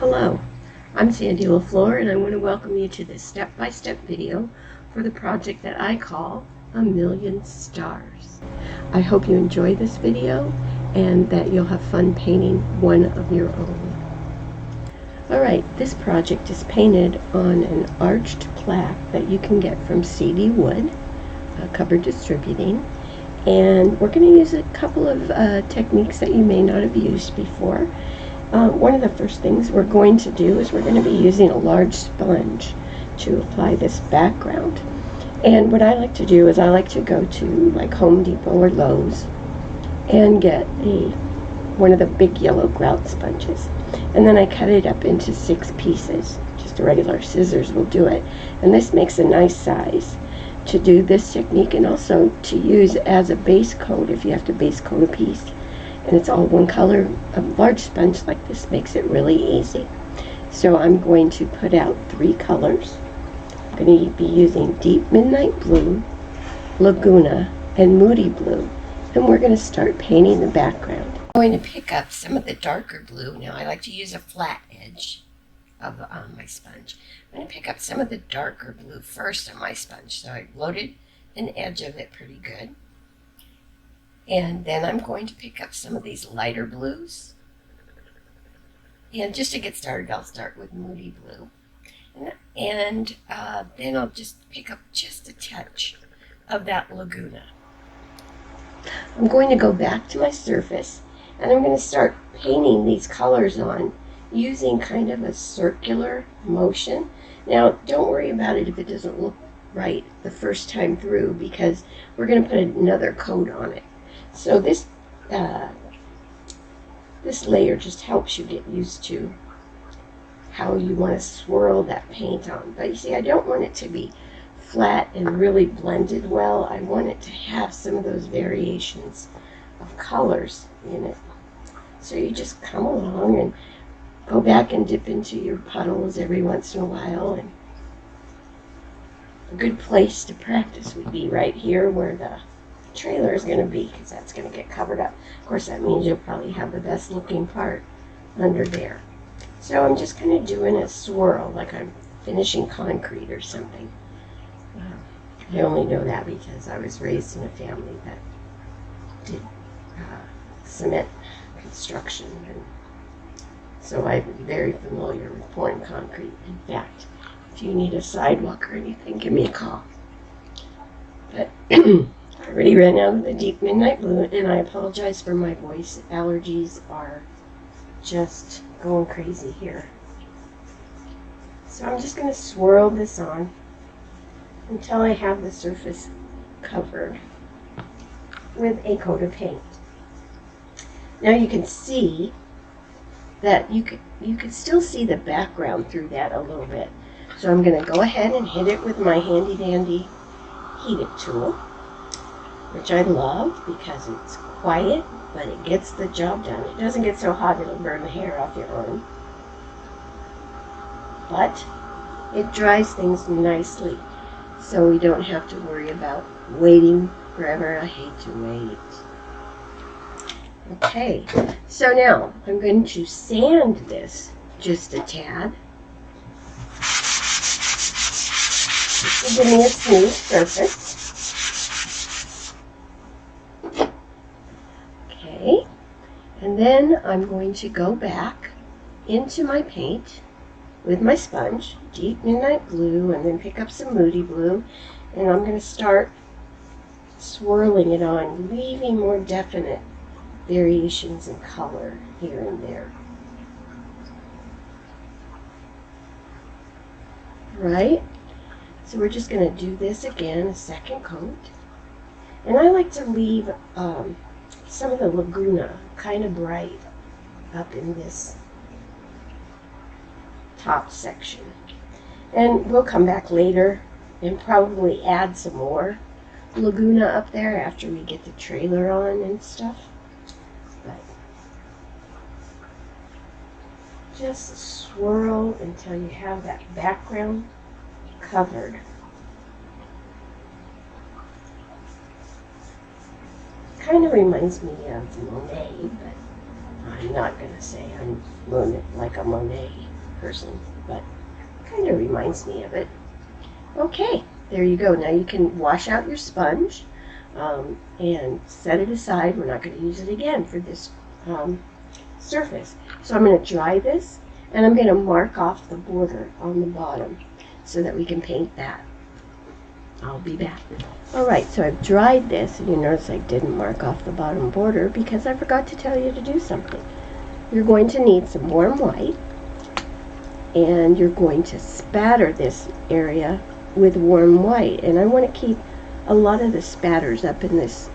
Hello, I'm Sandy LaFleur and I want to welcome you to this step-by-step video for the project that I call A Million Stars. I hope you enjoy this video and that you'll have fun painting one of your own. Alright, this project is painted on an arched plaque that you can get from CD Wood, Cupboard Distributing, and we're going to use a couple of techniques that you may not have used before. One of the first things we're going to do is we're going to be using a large sponge to apply this background. And what I like to do is I like to go to like Home Depot or Lowe's and get one of the big yellow grout sponges. And then I cut it up into 6 pieces. Just a regular scissors will do it. And this makes a nice size to do this technique and also to use as a base coat if you have to base coat a piece. And it's all one color. A large sponge like this makes it really easy. So I'm going to put out 3 colors. I'm going to be using Deep Midnight Blue, Laguna, and Moody Blue. And we're going to start painting the background. I'm going to pick up some of the darker blue. Now I like to use a flat edge of my sponge. I'm going to pick up some of the darker blue first on my sponge. So I loaded an edge of it pretty good. And then I'm going to pick up some of these lighter blues. And just to get started, I'll start with Moody Blue. And then I'll just pick up just a touch of that Laguna. I'm going to go back to my surface and I'm going to start painting these colors on using kind of a circular motion. Now, don't worry about it if it doesn't look right the first time through because we're going to put another coat on it. So this layer just helps you get used to how you want to swirl that paint on. But you see, I don't want it to be flat and really blended well. I want it to have some of those variations of colors in it. So you just come along and go back and dip into your puddles every once in a while. And a good place to practice would be right here where the trailer is going to be, because that's going to get covered up. Of course, that means you'll probably have the best looking part under there. So I'm just kind of doing a swirl like I'm finishing concrete or something. I only know that because I was raised in a family that did cement construction, and so I'm very familiar with pouring concrete. In fact, if you need a sidewalk or anything, give me a call. But I already ran out of the Deep Midnight Blue, and I apologize for my voice. Allergies are just going crazy here. So I'm just going to swirl this on until I have the surface covered with a coat of paint. Now you can see that you can still see the background through that a little bit. So I'm going to go ahead and hit it with my handy dandy heated tool, which I love because it's quiet, but it gets the job done. It doesn't get so hot it'll burn the hair off your arm, but it dries things nicely, so we don't have to worry about waiting forever. I hate to wait. Okay, so now I'm going to sand this just a tad to give me a smooth surface. Okay, and then I'm going to go back into my paint with my sponge, Deep Midnight Blue, and then pick up some Moody Blue, and I'm going to start swirling it on, leaving more definite variations in color here and there. Right? So we're just going to do this again, a second coat. And I like to leave some of the Laguna kind of bright up in this top section. And we'll come back later and probably add some more Laguna up there after we get the trailer on and stuff. But just swirl until you have that background covered. Kind of reminds me of Monet, but I'm not going to say I'm like a Monet. person, but it kind of reminds me of it. Okay, there you go. Now you can wash out your sponge and set it aside. We're not going to use it again for this surface. So I'm going to dry this, and I'm going to mark off the border on the bottom so that we can paint that. I'll be back. Alright, so I've dried this, and you notice I didn't mark off the bottom border because I forgot to tell you to do something. You're going to need some warm white, and you're going to spatter this area with warm white. And I want to keep a lot of the spatters up in this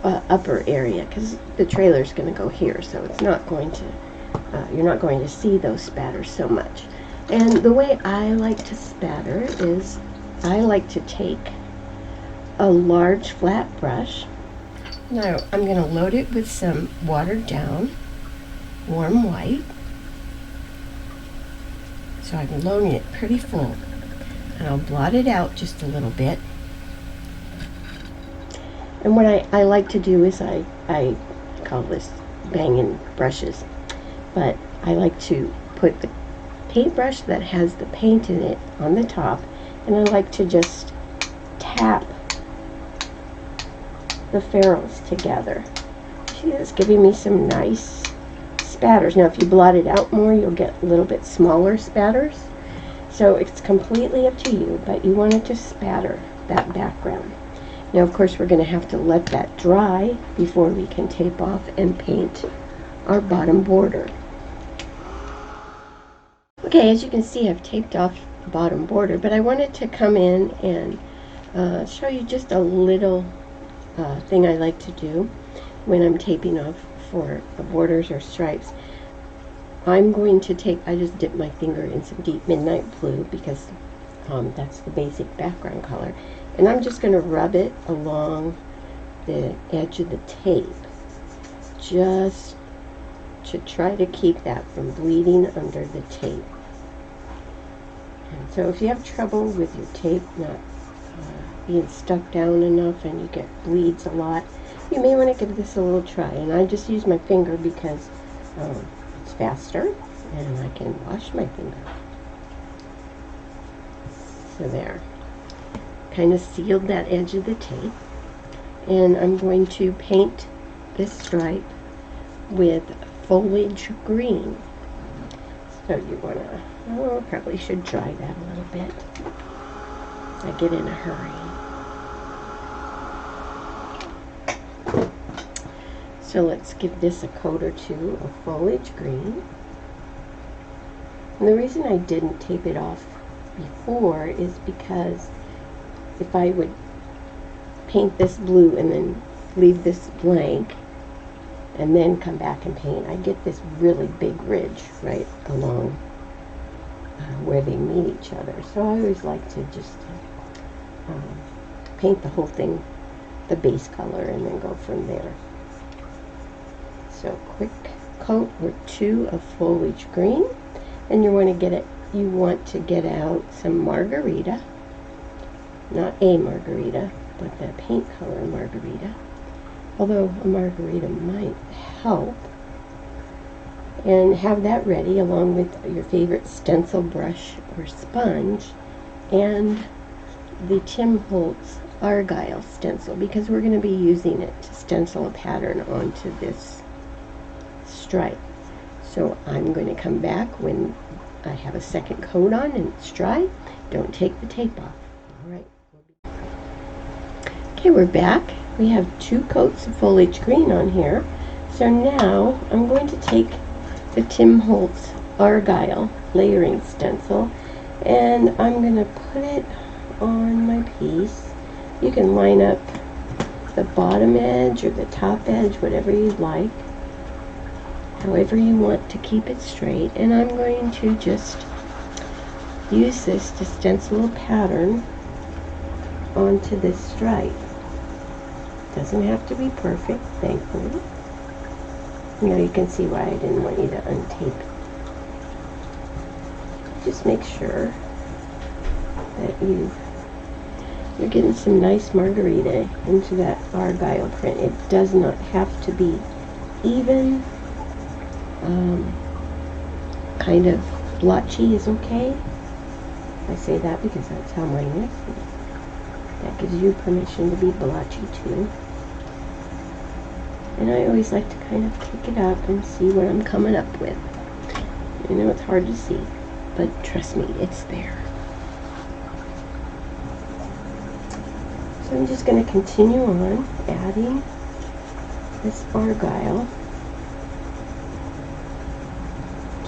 upper area because the trailer's going to go here, so it's not going to, you're not going to see those spatters so much. And the way I like to spatter is I like to take a large flat brush. Now I'm going to load it with some watered down warm white. So I'm loading it pretty full. And I'll blot it out just a little bit. And what I like to do is I call this banging brushes. But I like to put the paintbrush that has the paint in it on the top, and I like to just tap the ferrules together. See, it's giving me some nice spatters. Now if you blot it out more, you'll get a little bit smaller spatters. So it's completely up to you, but you want it to spatter that background. Now of course we're going to have to let that dry before we can tape off and paint our bottom border. Okay, as you can see, I've taped off the bottom border, but I wanted to come in and show you just a little thing I like to do when I'm taping off for the borders or stripes. I'm going to take, I just dip my finger in some deep midnight blue because that's the basic background color, and I'm just going to rub it along the edge of the tape just to try to keep that from bleeding under the tape. And so if you have trouble with your tape not being stuck down enough and you get bleeds a lot, you may want to give this a little try. And I just use my finger because it's faster and I can wash my finger. So there. Kind of sealed that edge of the tape. And I'm going to paint this stripe with foliage green. So you want to, oh, probably should dry that a little bit. I get in a hurry. So let's give this a coat or two of foliage green. And the reason I didn't tape it off before is because if I would paint this blue and then leave this blank and then come back and paint, I get this really big ridge right along where they meet each other. So I always like to just paint the whole thing the base color and then go from there. So quick coat or two of foliage green, and you want to get out some margarita, not a margarita, but the paint color margarita, although a margarita might help. And have that ready along with your favorite stencil brush or sponge and the Tim Holtz Argyle stencil, because we're going to be using it to stencil a pattern onto this stripe. So I'm going to come back when I have a second coat on and it's dry. Don't take the tape off. Alright. Okay, we're back. We have 2 coats of foliage green on here. So now I'm going to take the Tim Holtz Argyle layering stencil and I'm going to put it on my piece. You can line up the bottom edge or the top edge, whatever you'd like, however you want to keep it straight. And I'm going to just use this to stencil a pattern onto this stripe. Doesn't have to be perfect, thankfully. You know, you can see why I didn't want you to untape. Just make sure that you're getting some nice margarita into that Argyle print. It does not have to be even. kind of blotchy is okay. I say that because that's how mine is. That gives you permission to be blotchy too. And I always like to kind of pick it up and see what I'm coming up with. I know it's hard to see, but trust me, it's there. So I'm just going to continue on adding this argyle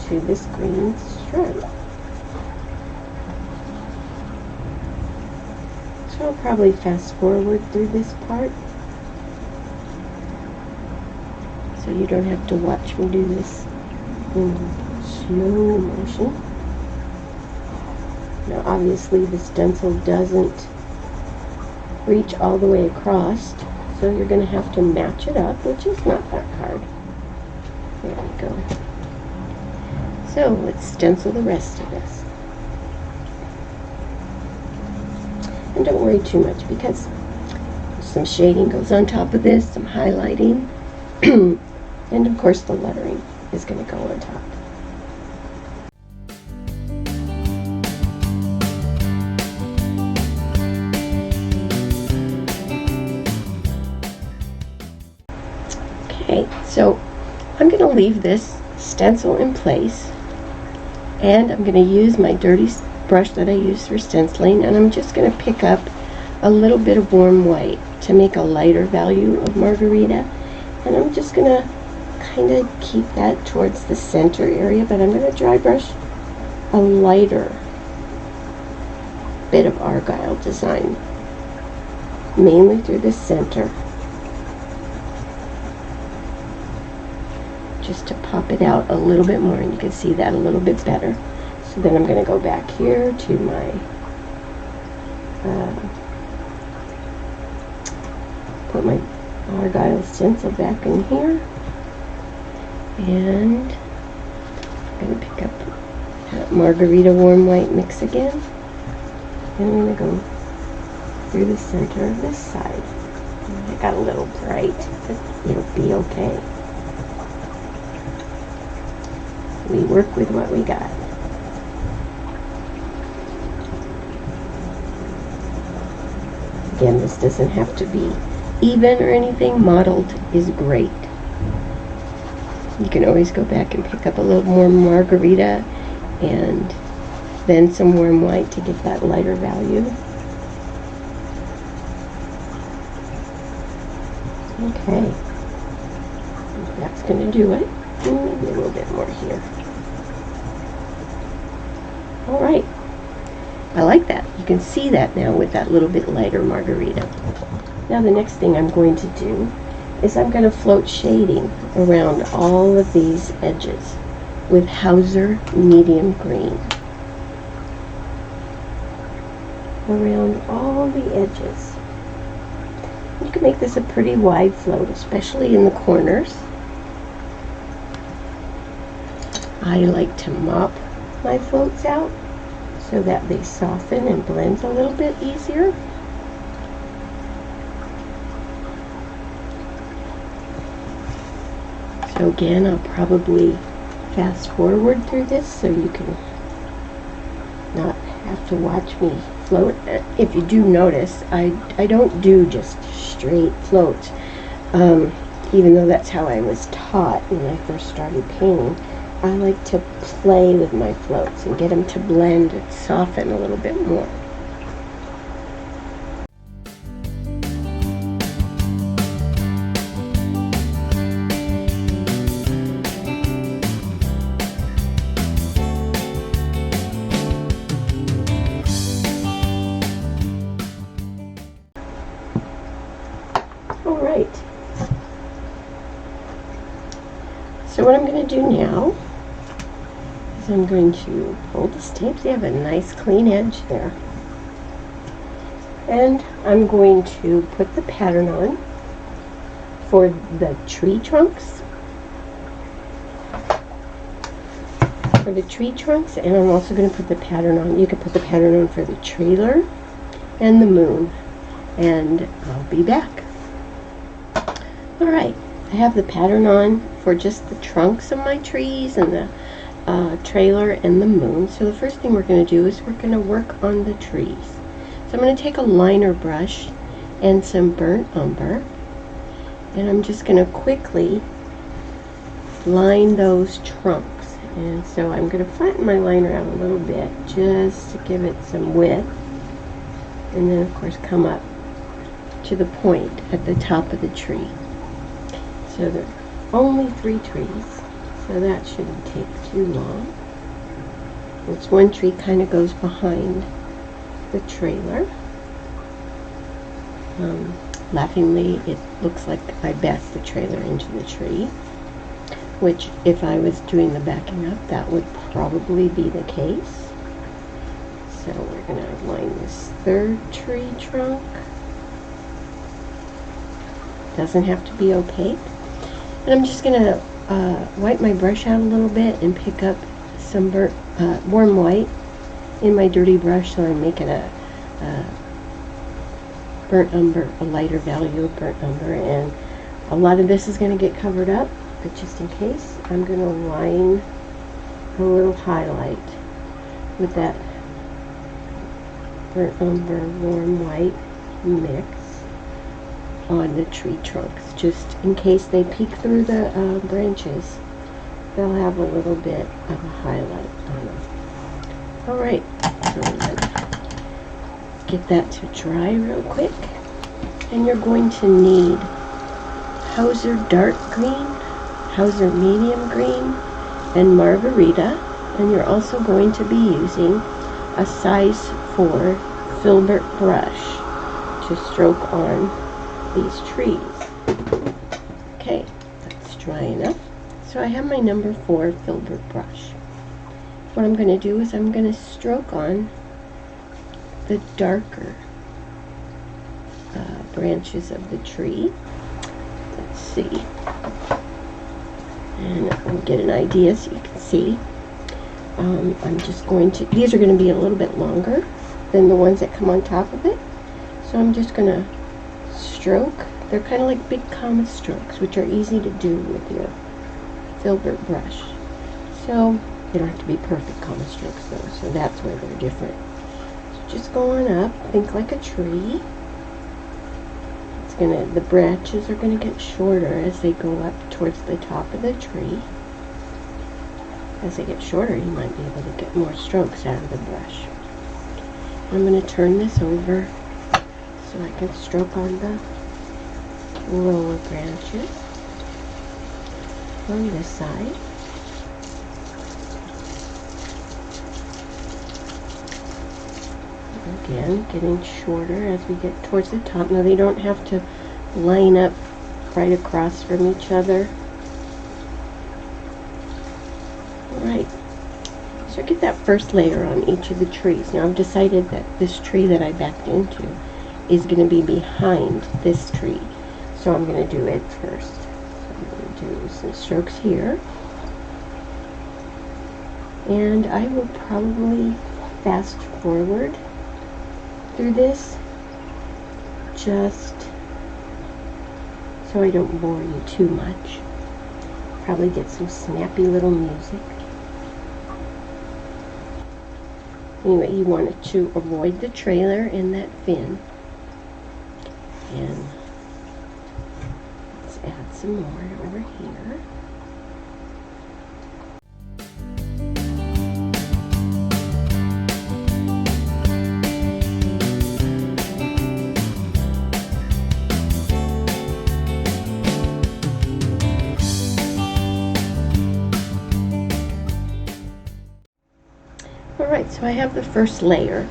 to this green stripe. So I'll probably fast forward through this part so you don't have to watch me do this in slow motion. Now obviously the stencil doesn't reach all the way across, so you're going to have to match it up, which is not that hard. There we go. So let's stencil the rest of this. And don't worry too much because some shading goes on top of this, some highlighting, and of course the lettering is going to go on top. Okay, so I'm going to leave this stencil in place, and I'm going to use my dirty brush that I use for stenciling, and I'm just going to pick up a little bit of warm white to make a lighter value of Margarita, and I'm just going to kind of keep that towards the center area, but I'm going to dry brush a lighter bit of argyle design, mainly through the center, just to pop it out a little bit more, and you can see that a little bit better. So then I'm going to go back here to my put my argyle stencil back in here, and I'm going to pick up that Margarita warm white mix again, and I'm going to go through the center of this side. It got a little bright, but it'll be okay. We work with what we got. Again, this doesn't have to be even or anything. Mottled is great. You can always go back and pick up a little more Margarita and then some warm white to get that lighter value. Okay, that's going to do it. Maybe a little bit more here. All right. I like that. You can see that now with that little bit lighter Margarita. Now the next thing I'm going to do is I'm going to float shading around all of these edges with Hauser medium green. Around all the edges. You can make this a pretty wide float, especially in the corners. I like to mop my floats out so that they soften and blend a little bit easier. So again, I'll probably fast forward through this so you can not have to watch me float. If you do notice, I don't do just straight floats, even though that's how I was taught when I first started painting. I like to play with my floats and get them to blend and soften a little bit more. All right. So what I'm going to do now is I'm going to pull the stamps. They have a nice clean edge there. And I'm going to put the pattern on for the tree trunks. For the tree trunks, and I'm also going to put the pattern on. You can put the pattern on for the trailer and the moon. And I'll be back. Alright, I have the pattern on for just the trunks of my trees and the trailer and the moon. So the first thing we're going to do is we're going to work on the trees. So I'm going to take a liner brush and some burnt umber, and I'm just going to quickly line those trunks. And so I'm going to flatten my liner out a little bit just to give it some width, and then of course come up to the point at the top of the tree. So there are only 3 trees, so that shouldn't take too long. This one tree kind of goes behind the trailer. Laughingly, it looks like I backed the trailer into the tree, which if I was doing the backing up, that would probably be the case. So we're going to line this 3rd tree trunk. Doesn't have to be opaque. And I'm just going to wipe my brush out a little bit and pick up some warm white in my dirty brush, so I'm making a burnt umber, a lighter value of burnt umber, and a lot of this is going to get covered up, but just in case, I'm going to line a little highlight with that burnt umber warm white mix on the tree trunks, just in case they peek through the branches. They'll have a little bit of a highlight on them. Alright, so let's get that to dry real quick. And you're going to need Hauser Dark Green, Hauser Medium Green, and Margarita. And you're also going to be using a size 4 filbert brush to stroke on these trees. Okay, that's dry enough. So I have my number 4 filbert brush. What I'm going to do is I'm going to stroke on the darker branches of the tree. Let's see. And I'll get an idea so you can see. I'm just going to, these are going to be a little bit longer than the ones that come on top of it. So I'm just going to stroke. They're kind of like big comet strokes, which are easy to do with your filbert brush. So they don't have to be perfect comet strokes though, so that's where they're different. So just going up, think like a tree. It's gonna, the branches are gonna get shorter as they go up towards the top of the tree. As they get shorter, you might be able to get more strokes out of the brush. I'm gonna turn this over so I can stroke on the lower branches on this side. Again, getting shorter as we get towards the top. Now they don't have to line up right across from each other. Alright, so get that first layer on each of the trees. Now I've decided that this tree that I backed into is going to be behind this tree. So I'm going to do it first. So I'm going to do some strokes here. And I will probably fast forward through this just so I don't bore you too much. Probably get some snappy little music. Anyway, you wanted to avoid the trailer and that fin. And let's add some more over here. Alright, so I have the first layer,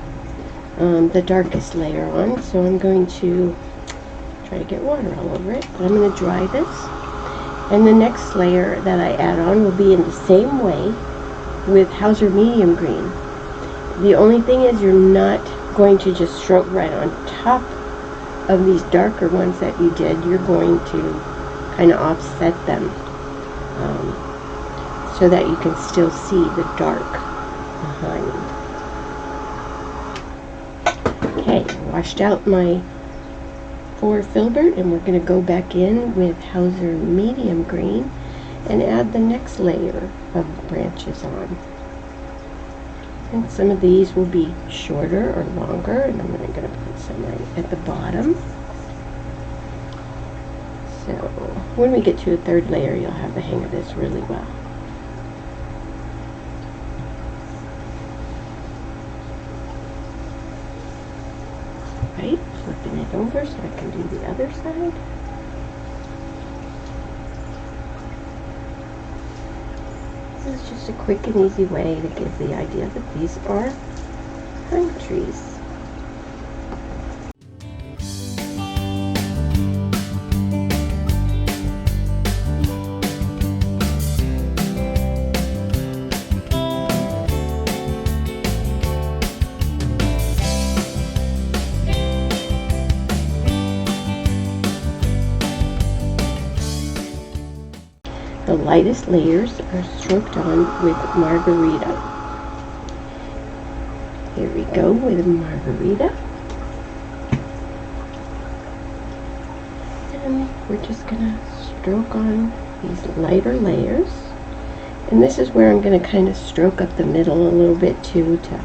the darkest layer on, so I'm going to try to get water all over it, but I'm going to dry this, and the next layer that I add on will be in the same way with Hauser Medium Green. The only thing is you're not going to just stroke right on top of these darker ones that you did. You're going to kind of offset them so that you can still see the dark behind. Okay, washed out my 4 filbert, and we're going to go back in with Hauser Medium Green, and add the next layer of branches on. And some of these will be shorter or longer, and I'm going to put some right at the bottom. So when we get to a third layer, you'll have the hang of this really well. Right, flipping it over so I can do the other side. This is just a quick and easy way to give the idea that these are pine trees. The lightest layers are stroked on with margarita. Here we go with margarita. And we're just going to stroke on these lighter layers. And this is where I'm going to kind of stroke up the middle a little bit too, to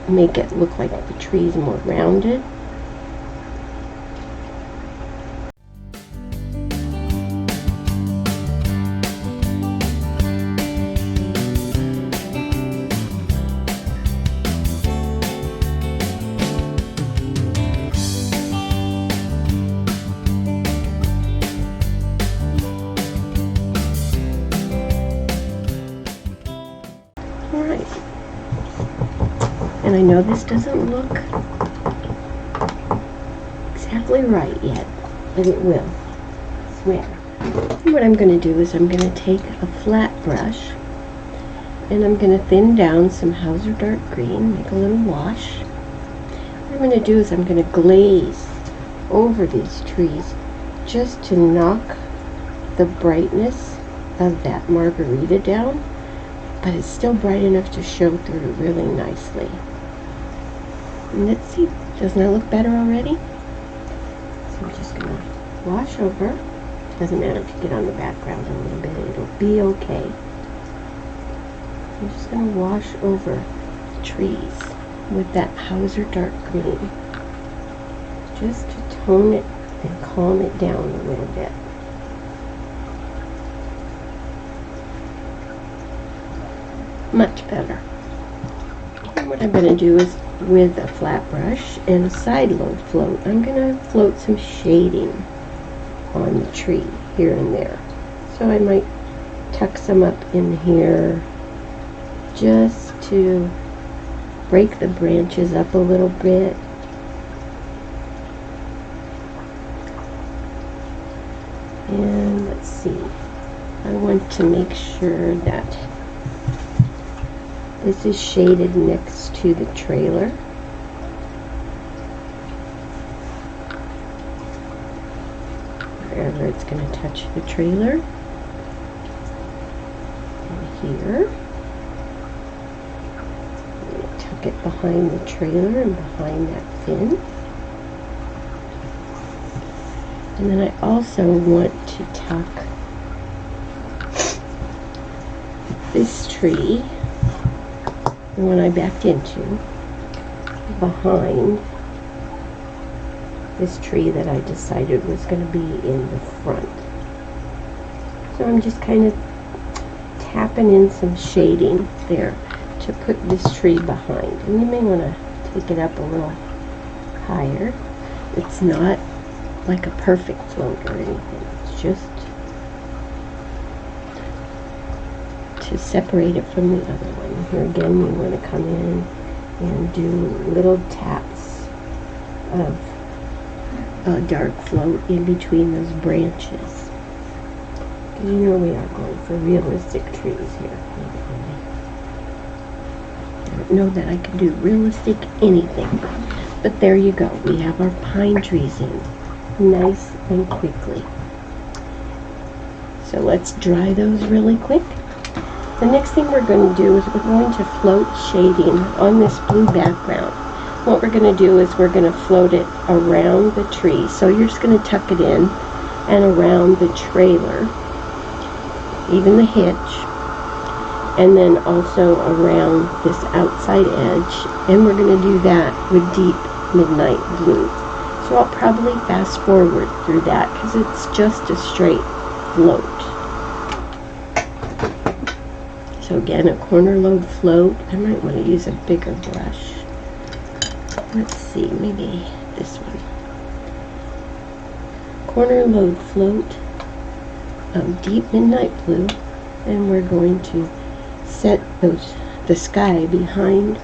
make it look like the tree's more rounded. Alright, and I know this doesn't look exactly right yet, but it will, I swear. And what I'm going to do is I'm going to take a flat brush and I'm going to thin down some Hauser Dark Green, make a little wash. What I'm going to do is I'm going to glaze over these trees just to knock the brightness of that margarita down, but it's still bright enough to show through really nicely. And let's see, doesn't that look better already? So I'm just going to wash over. Doesn't matter if you get on the background a little bit, it'll be okay. I'm just going to wash over the trees with that Hauser Dark Green, just to tone it and calm it down a little bit. Much better. And what I'm going to do is, with a flat brush and a side load float, I'm going to float some shading on the tree here and there. So I might tuck some up in here just to break the branches up a little bit. And let's see, I want to make sure that this is shaded next to the trailer. Wherever it's going to touch the trailer. And here. I'm going to tuck it behind the trailer and behind that fin. And then I also want to tuck this tree, the one I backed into, behind this tree that I decided was going to be in the front. So I'm just kind of tapping in some shading there to put this tree behind. And you may want to take it up a little higher. It's not like a perfect float or anything. It's just to separate it from the other one. Here again, you want to come in and do little taps of a dark float in between those branches. Because you know we are going for realistic trees here. I don't know that I can do realistic anything, but there you go. We have our pine trees in nice and quickly. So let's dry those really quick. The next thing we're going to do is we're going to float shading on this blue background. What we're going to do is we're going to float it around the tree. So you're just going to tuck it in and around the trailer. even the hitch, and then also around this outside edge, and we're going to do that with Deep Midnight Blue. So I'll probably fast forward through that because it's just a straight float. So again, a corner load float. I might want to use a bigger brush. Let's see, maybe this one. Corner load float of Deep Midnight Blue, and we're going to set the sky behind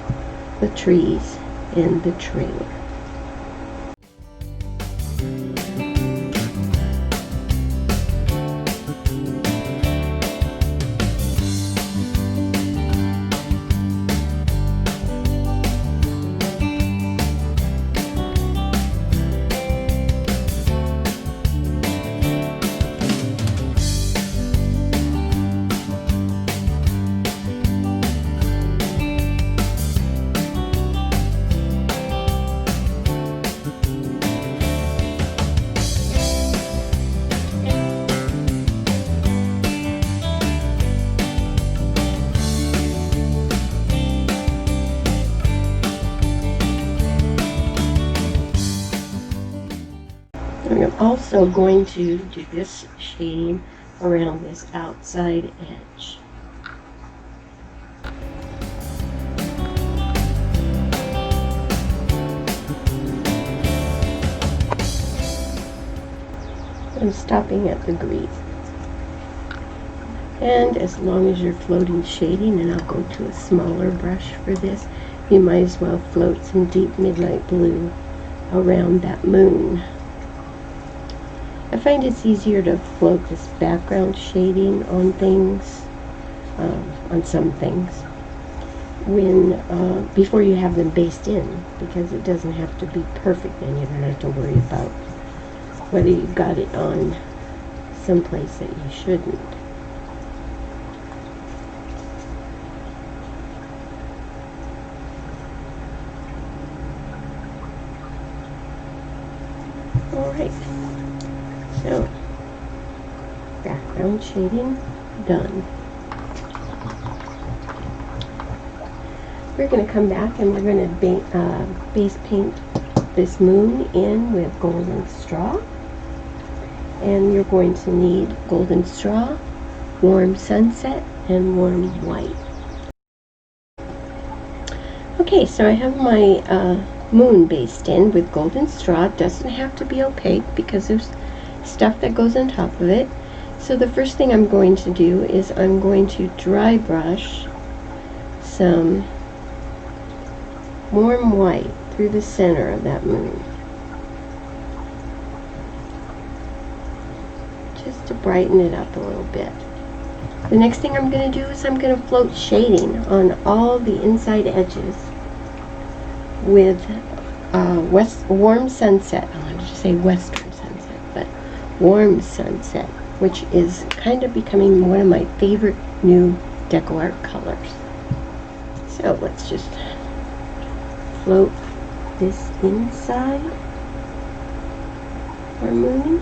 the trees and the trailer. I'm also going to do this shading around this outside edge. I'm stopping at the green. And as long as you're floating shading, and I'll go to a smaller brush for this, you might as well float some Deep Midnight Blue around that moon. I find it's easier to float this background shading on things, on some things, when before you have them based in, because it doesn't have to be perfect, and you don't have to worry about whether you got it on someplace that you shouldn't. Alright, so background shading done. We're going to come back and we're going to base paint this moon in with golden straw. And you're going to need golden straw, warm sunset, and warm white. Okay, so I have my moon based in with golden straw. It doesn't have to be opaque because there's stuff that goes on top of it. So the first thing I'm going to do is I'm going to dry brush some warm white through the center of that moon, just to brighten it up a little bit. The next thing I'm going to do is I'm going to float shading on all the inside edges with warm sunset. I wanted to say western sunset, but warm sunset, which is kind of becoming one of my favorite new DecoArt colors. So let's just float this inside our moon.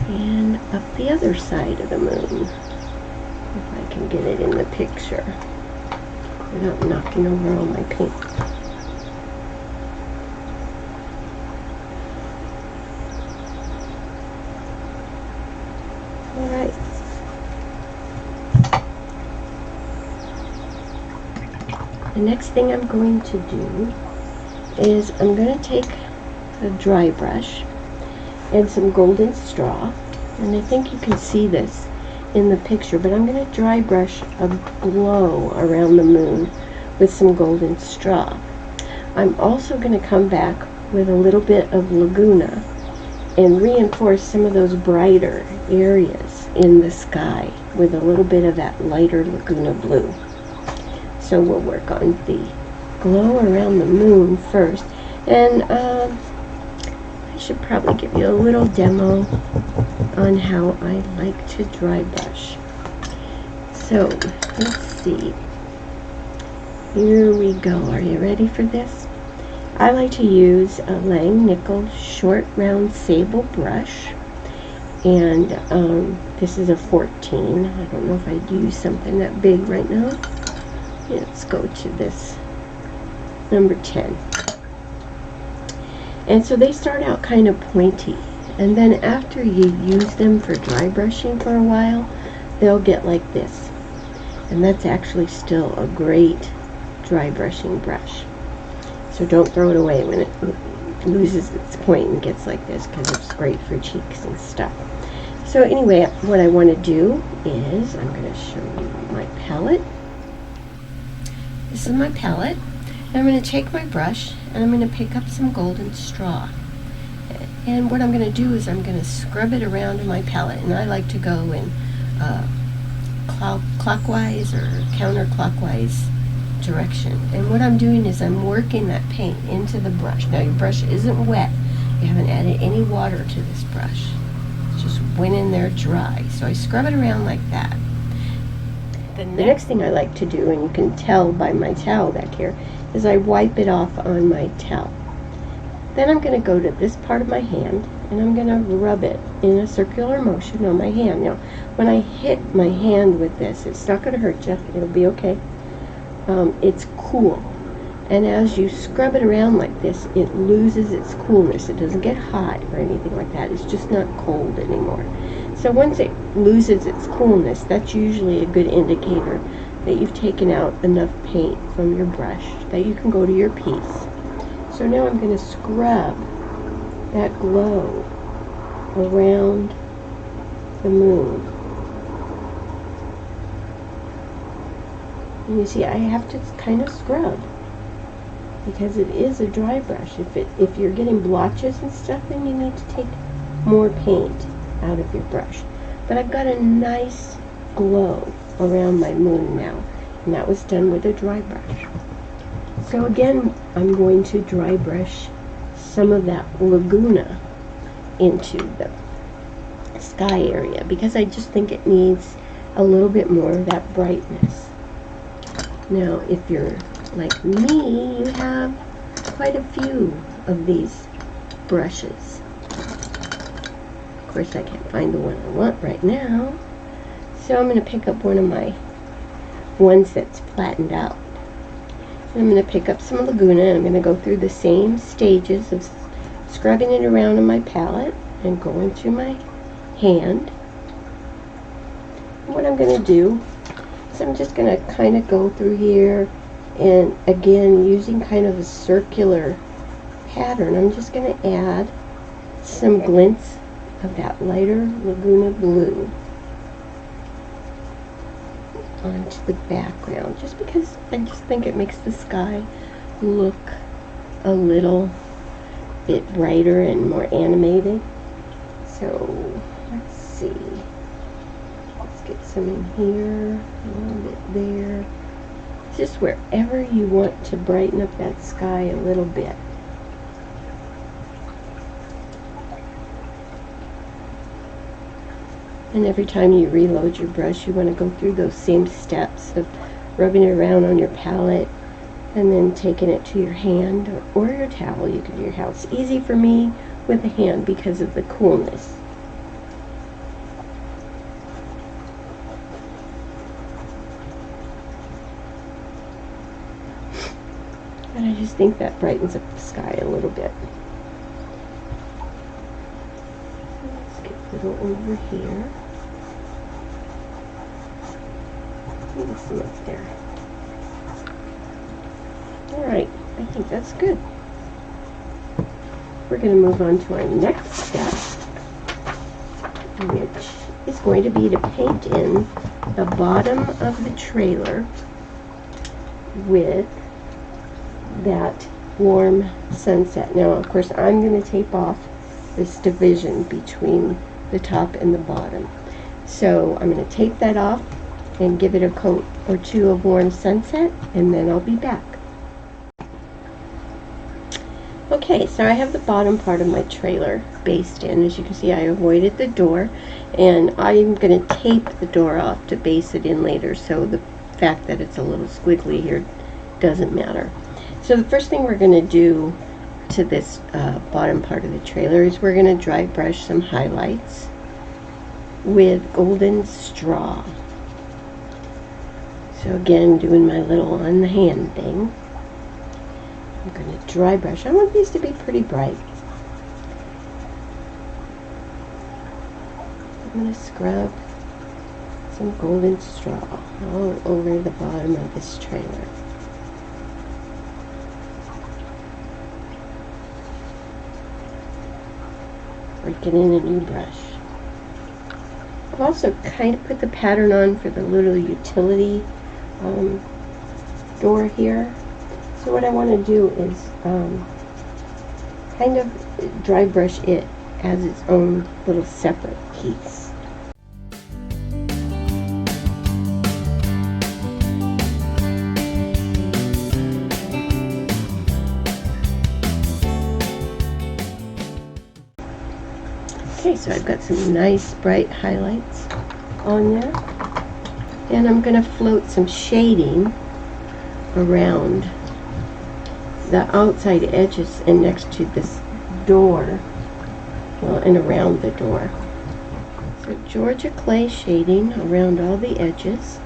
And up the other side of the moon, if I can get it in the picture without knocking over all my paint. Alright. The next thing I'm going to do is I'm going to take a dry brush and some golden straw, and I think you can see this in the picture, but I'm going to dry brush a glow around the moon with some golden straw. I'm also going to come back with a little bit of Laguna and reinforce some of those brighter areas in the sky with a little bit of that lighter Laguna blue. So we'll work on the glow around the moon first, and I should probably give you a little demo on how I like to dry brush. So let's see. Here we go. Are you ready for this? I like to use a Langnickel short round sable brush, and this is a 14. I don't know if I'd use something that big right now. Let's go to this number 10. And so they start out kind of pointy, and then after you use them for dry brushing for a while, they'll get like this. And that's actually still a great dry brushing brush. So don't throw it away when it loses its point and gets like this, because it's great for cheeks and stuff. So anyway, what I want to do is I'm going to show you my palette. This is my palette. And I'm going to take my brush and I'm going to pick up some golden straw. And what I'm going to do is I'm going to scrub it around in my palette. And I like to go in clockwise or counterclockwise direction. And what I'm doing is I'm working that paint into the brush. Now your brush isn't wet. You haven't added any water to this brush. It just went in there dry. So I scrub it around like that. The next thing I like to do, and you can tell by my towel back here, is I wipe it off on my towel. Then I'm going to go to this part of my hand and I'm going to rub it in a circular motion on my hand. Now, when I hit my hand with this, it's not going to hurt you. It'll be okay. It's cool. And as you scrub it around like this, it loses its coolness. It doesn't get hot or anything like that. It's just not cold anymore. So once it loses its coolness, that's usually a good indicator that you've taken out enough paint from your brush that you can go to your piece. So now I'm going to scrub that glow around the moon. And you see, I have to kind of scrub because it is a dry brush. If you're getting blotches and stuff, then you need to take more paint out of your brush. But I've got a nice glow around my moon now, and that was done with a dry brush. So again, I'm going to dry brush some of that Laguna into the sky area because I just think it needs a little bit more of that brightness. Now, if you're like me, you have quite a few of these brushes. Of course, I can't find the one I want right now. So I'm going to pick up one of my ones that's flattened out. And I'm going to pick up some Laguna and I'm going to go through the same stages of scrubbing it around on my palette and going through my hand. And what I'm going to do is I'm just going to kind of go through here, and again using kind of a circular pattern, I'm just going to add some glints of that lighter Laguna blue onto the background, just because I just think it makes the sky look a little bit brighter and more animated. So let's see, let's get some in here, a little bit there, just wherever you want to brighten up that sky a little bit. And every time you reload your brush, you want to go through those same steps of rubbing it around on your palette and then taking it to your hand or your towel. You can do your house. Easy for me with the hand because of the coolness. And I just think that brightens up the sky a little bit. Let's get a little over here. Maybe some up there. Alright, I think that's good. We're going to move on to our next step, which is going to be to paint in the bottom of the trailer with that warm sunset. Now, of course, I'm going to tape off this division between the top and the bottom. So I'm going to tape that off and give it a coat or two of warm sunset, and then I'll be back. Okay, so I have the bottom part of my trailer based in. As you can see, I avoided the door, and I'm going to tape the door off to base it in later, so the fact that it's a little squiggly here doesn't matter. So the first thing we're going to do to this bottom part of the trailer is we're going to dry brush some highlights with Golden Straw. So again, doing my little on the hand thing. I'm going to dry brush. I want these to be pretty bright. I'm going to scrub some Golden Straw all over the bottom of this trailer. Breaking in a new brush. I've also kind of put the pattern on for the little utility door here. So what I want to do is kind of dry brush it as its own little separate piece. Okay, so I've got some nice bright highlights on there. And I'm going to float some shading around the outside edges and next to this door, well, and around the door. So Georgia clay shading around all the edges.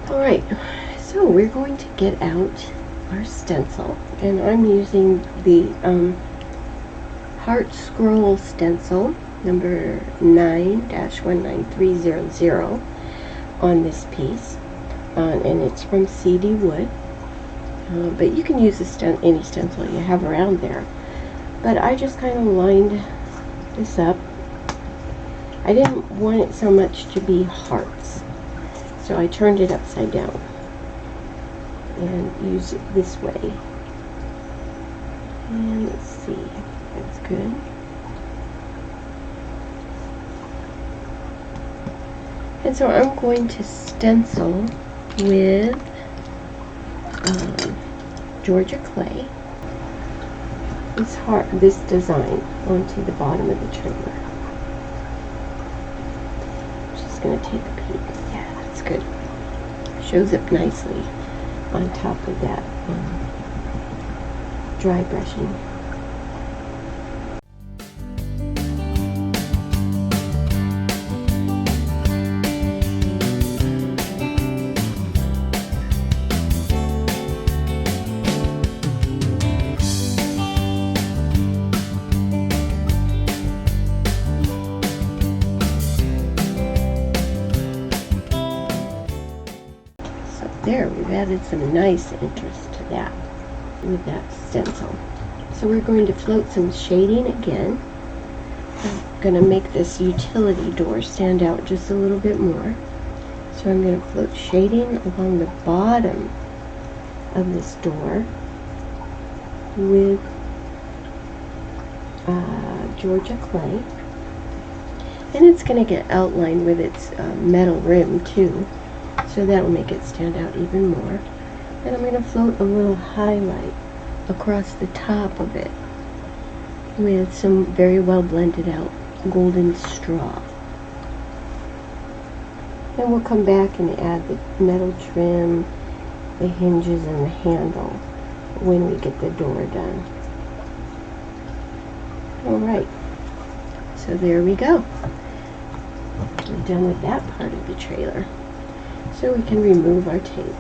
Alright, so we're going to get out our stencil, and I'm using the Heart Scroll stencil number 9-19300 on this piece, and it's from CD Wood, but you can use any stencil you have around there. But I just kind of lined this up. I didn't want it so much to be hearts, so I turned it upside down and used it this way. And let's see, that's good. And so I'm going to stencil with Georgia clay this design onto the bottom of the trailer. I'm just going to take a peek. Yeah, that's good. Shows up nicely on top of that dry brushing. There, we've added some nice interest to that with that stencil. So we're going to float some shading again. I'm going to make this utility door stand out just a little bit more. So I'm going to float shading along the bottom of this door with Georgia clay. And it's going to get outlined with its metal rim too. So that'll make it stand out even more. And I'm going to float a little highlight across the top of it with some very well blended out Golden Straw. Then we'll come back and add the metal trim, the hinges, and the handle when we get the door done. Alright, so there we go. We're done with that part of the trailer. So we can remove our tape.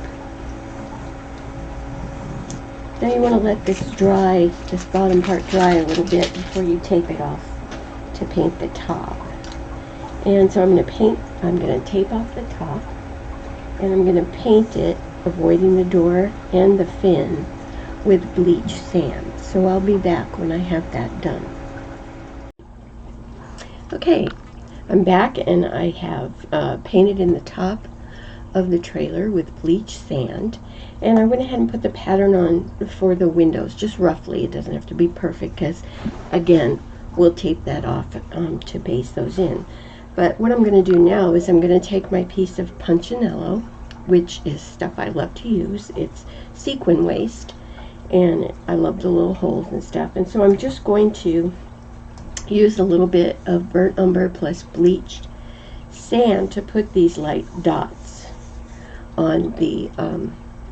Now you want to let this dry, this bottom part dry a little bit before you tape it off to paint the top. And so I'm going to tape off the top, and I'm going to paint it, avoiding the door and the fin, with bleach sand. So I'll be back when I have that done. Okay, I'm back, and I have painted in the top of the trailer with bleach sand, and I went ahead and put the pattern on for the windows, just roughly. It doesn't have to be perfect, because again, we'll tape that off to base those in. But what I'm going to do now is I'm going to take my piece of Punchinello, which is stuff I love to use. It's sequin waste, and I love the little holes and stuff. And so I'm just going to use a little bit of burnt umber plus bleached sand to put these light dots on the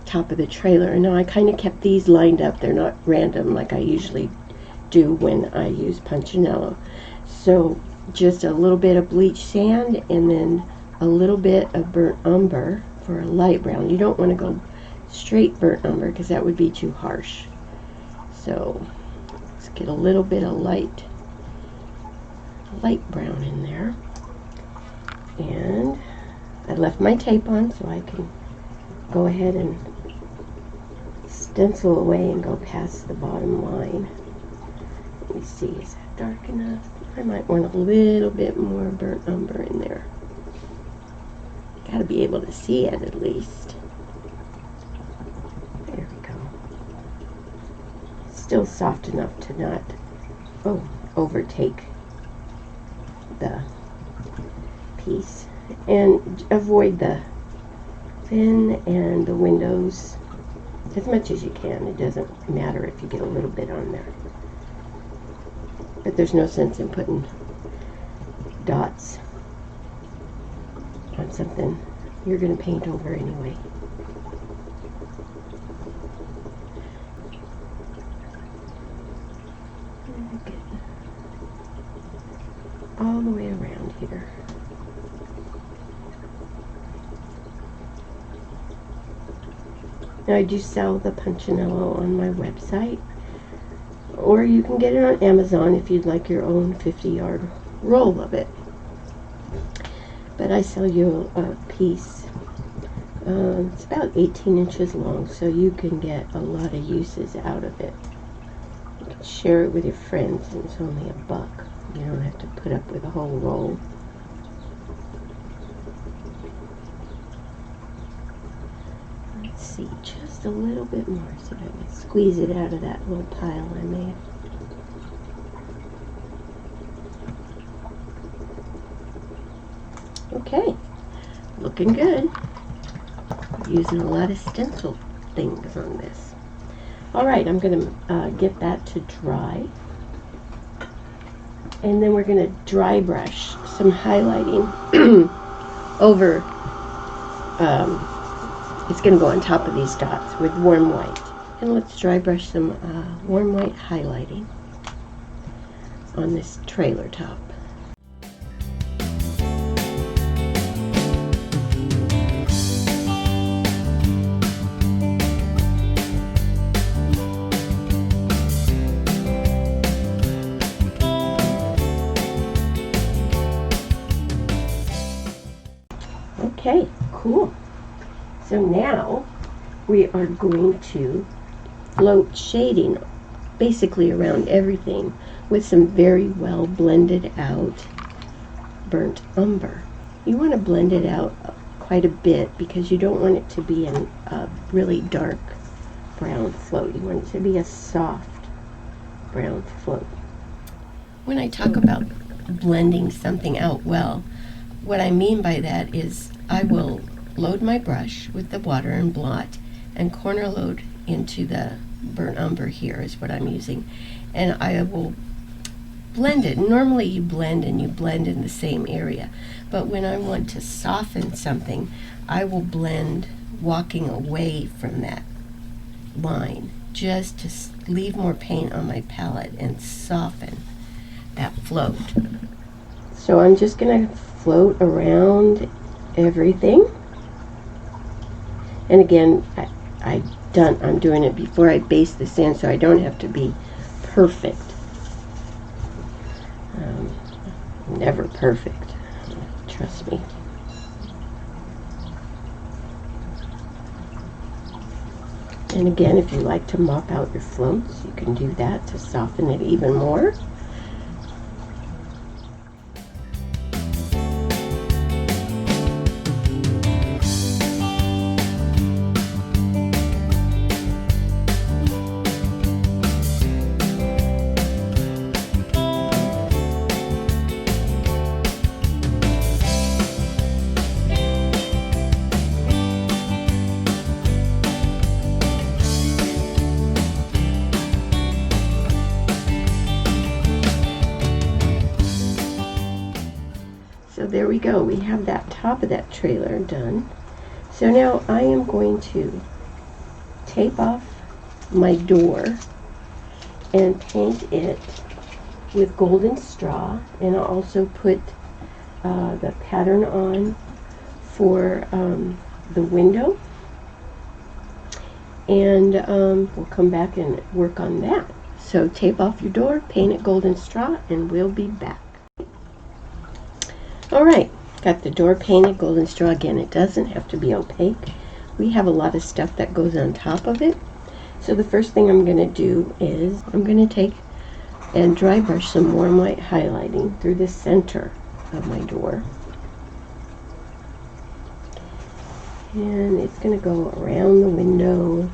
top of the trailer. And now I kind of kept these lined up. They're not random like I usually do when I use Punchinello. So just a little bit of bleach sand, and then a little bit of burnt umber for a light brown. You don't want to go straight burnt umber because that would be too harsh. So let's get a little bit of light brown in there. And I left my tape on so I can go ahead and stencil away and go past the bottom line. Let me see, is that dark enough? I might want a little bit more burnt umber in there. Got to be able to see it at least. There we go. Still soft enough to not overtake the piece. And avoid the fin and the windows as much as you can. It doesn't matter if you get a little bit on there. But there's no sense in putting dots on something you're going to paint over anyway. Okay. All the way around here. Now I do sell the Punchinello on my website, or you can get it on Amazon if you'd like your own 50-yard roll of it. But I sell you a piece. It's about 18 inches long, so you can get a lot of uses out of it. You can share it with your friends, and it's only $1. You don't have to put up with a whole roll. Let's see, just a little bit more, so I can squeeze it out of that little pile I made. Okay, looking good. Using a lot of stencil things on this. Alright, I'm going to get that to dry. And then we're going to dry brush some highlighting over, it's going to go on top of these dots with warm white. And let's dry brush some warm white highlighting on this trailer top. Okay, cool. So now we are going to float shading basically around everything with some very well blended out burnt umber. You want to blend it out quite a bit because you don't want it to be a really dark brown float. You want it to be a soft brown float. When I talk about blending something out well, what I mean by that is I will load my brush with the water and blot and corner load into the burnt umber here is what I'm using, and I will blend it. Normally you blend in the same area, but when I want to soften something, I will blend walking away from that line just to leave more paint on my palette and soften that float. So I'm just going to float around everything. And again, I done. I'm doing it before I base this in, so I don't have to be perfect. Never perfect, trust me. And again, if you like to mop out your floats, you can do that to soften it even more. So there we go. We have that top of that trailer done. So now I am going to tape off my door and paint it with golden straw, and I'll also put the pattern on for the window, and we'll come back and work on that. So tape off your door, paint it golden straw, and we'll be back. Alright, got the door painted golden straw. Again, it doesn't have to be opaque. We have a lot of stuff that goes on top of it. So the first thing I'm going to do is I'm going to take and dry brush some warm white highlighting through the center of my door. And it's going to go around the window.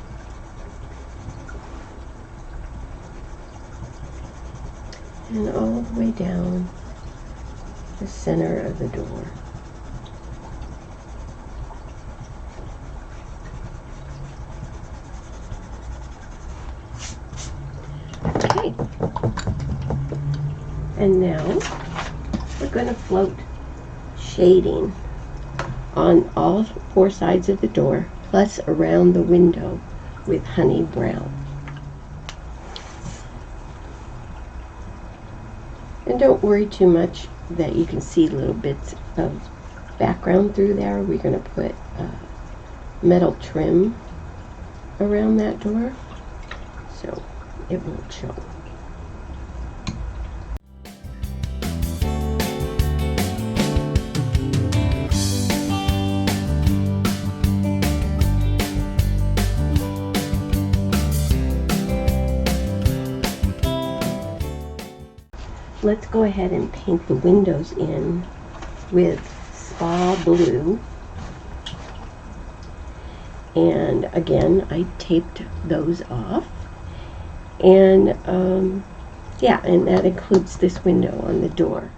And all the way down the center of the door. Okay. And now we're going to float shading on all four sides of the door, plus around the window with honey brown. And don't worry too much that you can see little bits of background through there. We're going to put metal trim around that door so it won't show. Let's go ahead and paint the windows in with Spa Blue. And again, I taped those off. And yeah, and that includes this window on the door.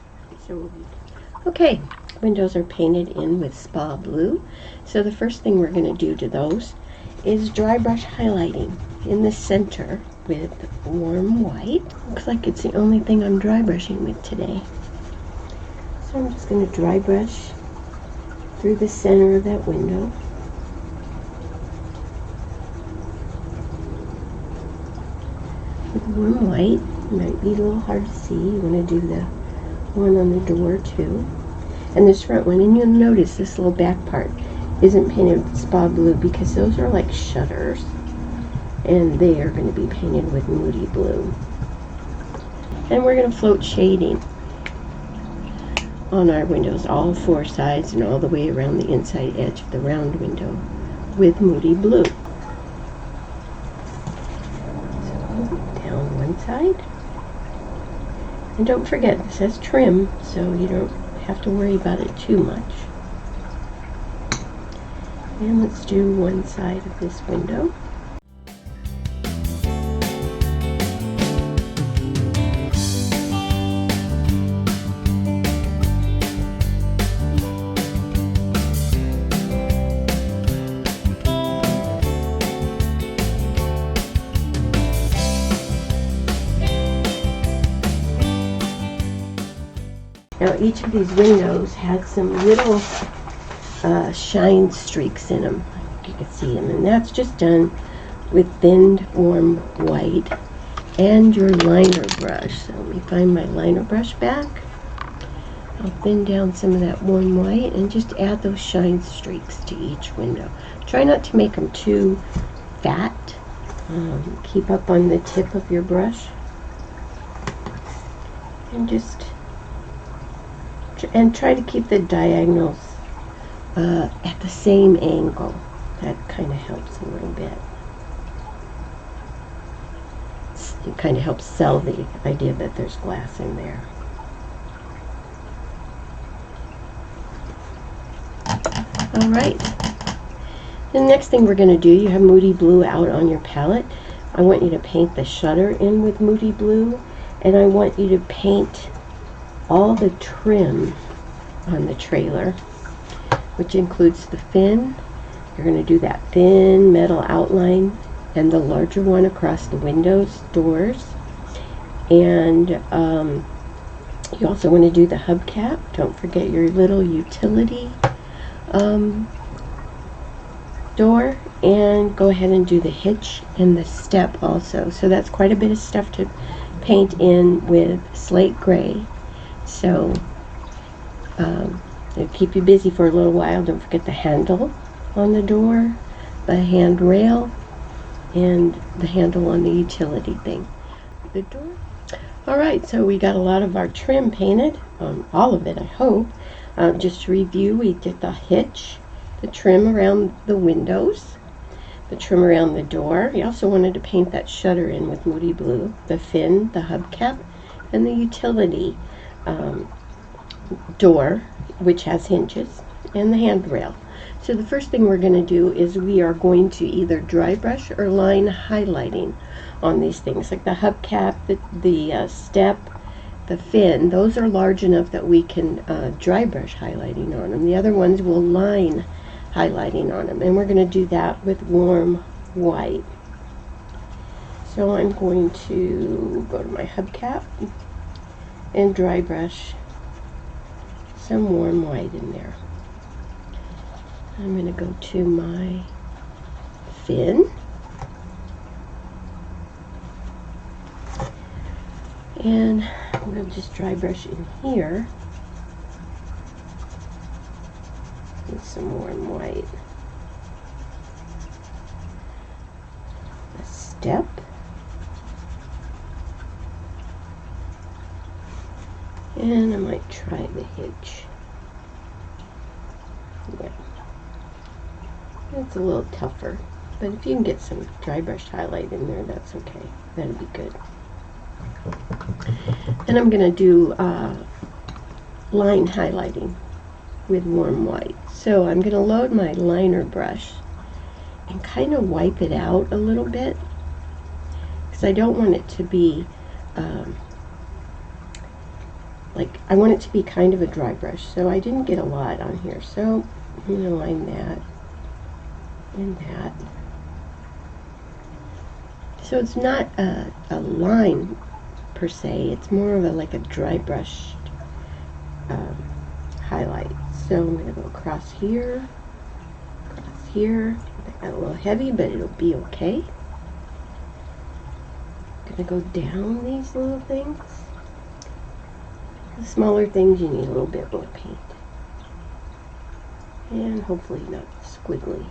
So, okay, windows are painted in with Spa Blue. So the first thing we're going to do to those is dry brush highlighting in the center with warm white. Looks like it's the only thing I'm dry brushing with today. So I'm just going to dry brush through the center of that window. With warm white. It might be a little hard to see. You want to do the one on the door too. And this front one, and you'll notice this little back part isn't painted with Spa Blue because those are like shutters. And they are going to be painted with Moody Blue. And we're going to float shading on our windows, all four sides and all the way around the inside edge of the round window with Moody Blue. So down one side. And don't forget, this has trim, so you don't have to worry about it too much. And let's do one side of this window. Now each of these windows has some little shine streaks in them. You can see them, and that's just done with thinned warm white and your liner brush. So let me find my liner brush back. I'll thin down some of that warm white and just add those shine streaks to each window. Try not to make them too fat keep up on the tip of your brush, and just try to keep the diagonals at the same angle. That kind of helps a little bit. It kind of helps sell the idea that there's glass in there. All right. The next thing we're going to do, you have Moody Blue out on your palette. I want you to paint the shutter in with Moody Blue, and I want you to paint all the trim on the trailer, which includes the fin. You're going to do that thin metal outline and the larger one across the windows, doors, and you also want to do the hubcap. Don't forget your little utility door, and go ahead and do the hitch and the step also. So that's quite a bit of stuff to paint in with slate gray. So it'll keep you busy for a little while. Don't forget the handle on the door, the handrail, and the handle on the utility thing. The door. Alright, so we got a lot of our trim painted, all of it I hope. Just to review, we did the hitch, the trim around the windows, the trim around the door. We also wanted to paint that shutter in with Moody Blue, the fin, the hubcap, and the utility door, which has hinges, and the handrail. So the first thing we're going to do is we are going to either dry brush or line highlighting on these things, like the hubcap, the step, the fin. Those are large enough that we can dry brush highlighting on them. The other ones will line highlighting on them, and we're going to do that with warm white. So I'm going to go to my hubcap and dry brush some warm white in there. I'm going to go to my fin, and I'm going to just dry brush in here with some warm white. A step, and I might try the hitch. Yeah. It's a little tougher, but if you can get some dry brush highlight in there, that's okay. That'll be good. And I'm going to do line highlighting with warm white. So I'm going to load my liner brush and kind of wipe it out a little bit, because I don't want it to be like, I want it to be kind of a dry brush. So I didn't get a lot on here, so I'm going to line that and that. So it's not a line per se, it's more of a like a dry brush highlight. So I'm going to go across here, I got a little heavy, but it'll be okay. I'm going to go down these little things. The smaller things you need a little bit more paint, and hopefully not squiggly.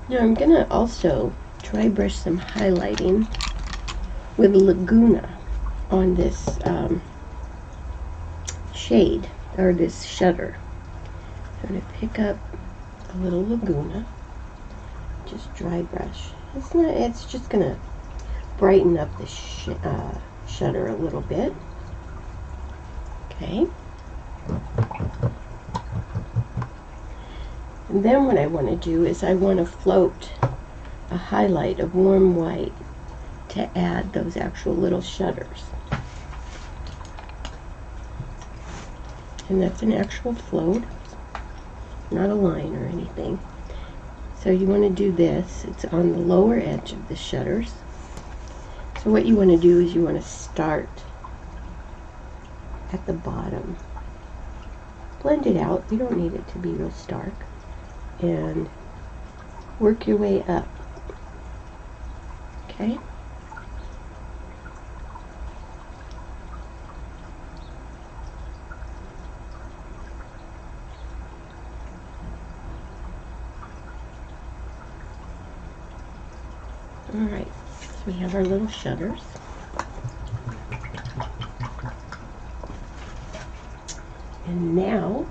Now I'm going to also dry brush some highlighting with Laguna on this shade, or this shutter. I'm going to pick up a little Laguna, just dry brush. It's just going to brighten up the shutter a little bit. Okay. And then what I want to do is I want to float a highlight of warm white to add those actual little shutters. And that's an actual float, not a line or anything. So you want to do this. It's on the lower edge of the shutters. So what you want to do is you want to start at the bottom. Blend it out. You don't need it to be real stark. And work your way up. Okay? Alright, so we have our little shutters. And now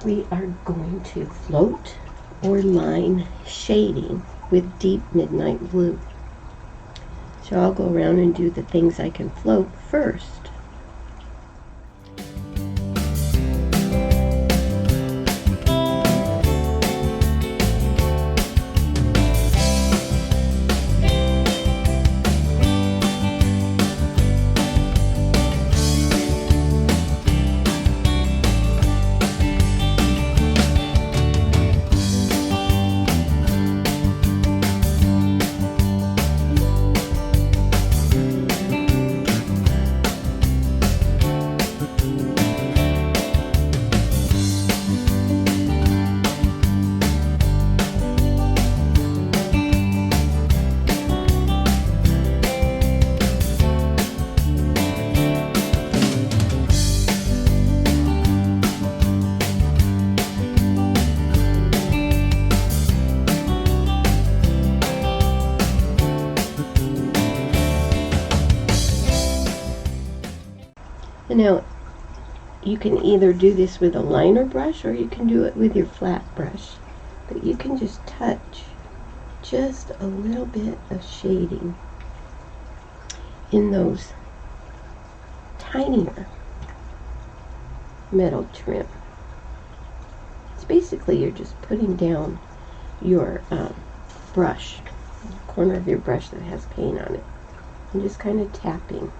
we are going to float or line shading with deep midnight blue. So I'll go around and do the things I can float first. And now you can either do this with a liner brush or you can do it with your flat brush. But you can just touch just a little bit of shading in those tinier metal trim. It's basically you're just putting down your brush, the corner of your brush that has paint on it, and just kind of tapping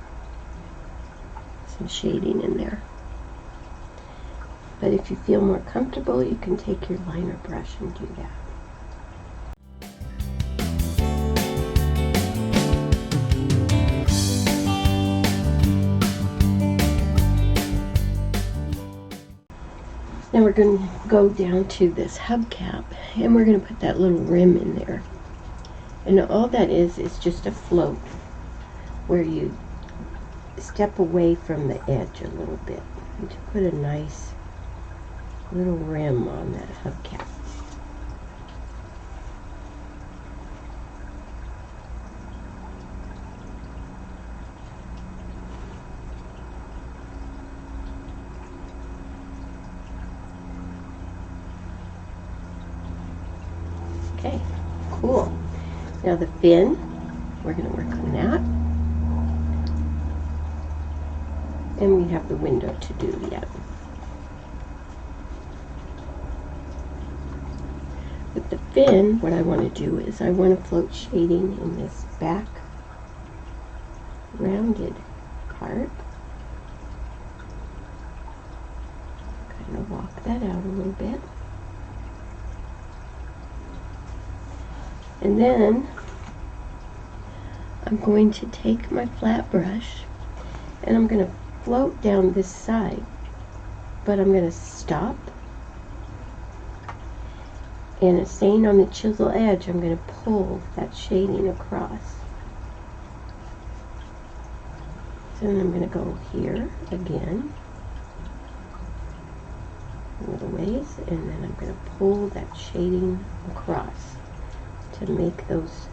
some shading in there. But if you feel more comfortable, you can take your liner brush and do that. Now we're going to go down to this hubcap and we're going to put that little rim in there. And all that is just a float where you step away from the edge a little bit and to put a nice little rim on that hubcap. Okay, cool. Now the fin, we're going to work on that. And we have the window to do yet. With the fin, what I want to do is I want to float shading in this back rounded part. Kind of walk that out a little bit. And then I'm going to take my flat brush and I'm going to float down this side, but I'm going to stop, and staying on the chisel edge, I'm going to pull that shading across. So then I'm going to go here again a little ways, and then I'm going to pull that shading across to make those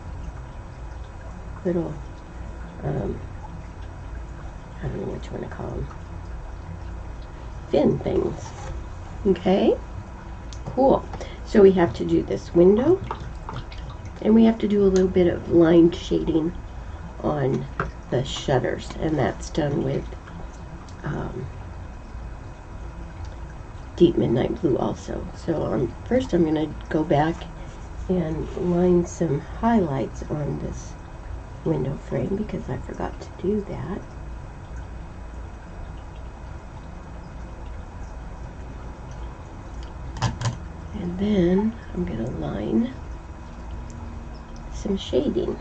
little I don't know which one to call them, fin things. Okay, cool. So we have to do this window, and we have to do a little bit of line shading on the shutters, and that's done with deep midnight blue also. So first I'm going to go back and line some highlights on this window frame because I forgot to do that. And then I'm going to line some shading.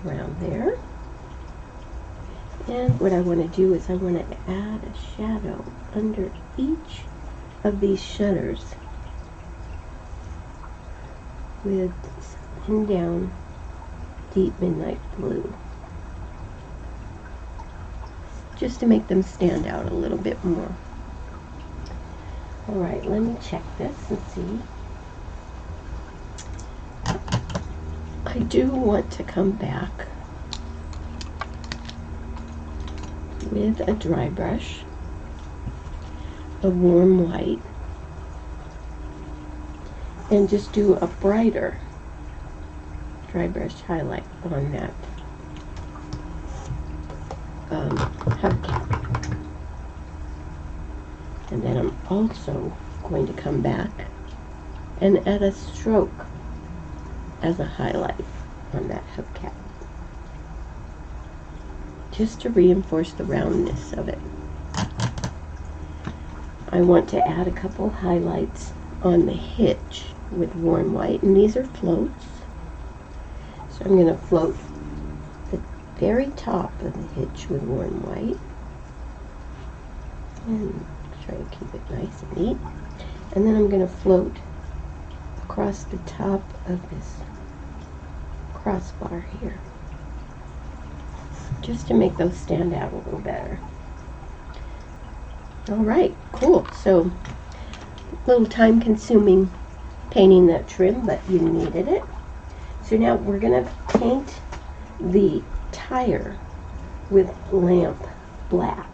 around there. And what I want to do is I want to add a shadow under each of these shutters with Pin Down Deep Midnight Blue, just to make them stand out a little bit more. Alright, let me check this and see. I do want to come back with a dry brush, a warm white, and just do a brighter dry brush highlight on that hubcap. And then I'm also going to come back and add a stroke as a highlight on that hubcap, just to reinforce the roundness of it. I want to add a couple highlights on the hitch with warm white, and these are floats. So I'm going to float the very top of the hitch with warm white and try to keep it nice and neat. And then I'm going to float across the top of this crossbar here, just to make those stand out a little better. Alright, cool. So, a little time consuming painting that trim, but you needed it. So now we're going to paint the tire with lamp black.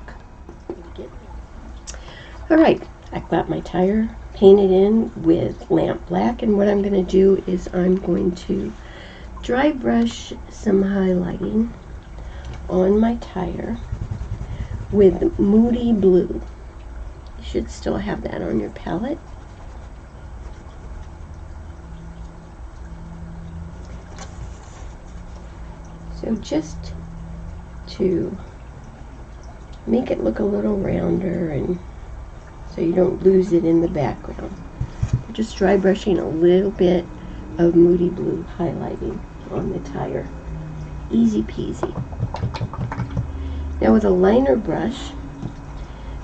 Alright, I've got my tire painted in with lamp black, and what I'm going to do is I'm going to dry brush some highlighting on my tire with Moody Blue. You should still have that on your palette. So just to make it look a little rounder and so you don't lose it in the background, we're just dry brushing a little bit of Moody Blue highlighting on the tire. Easy peasy. Now with a liner brush,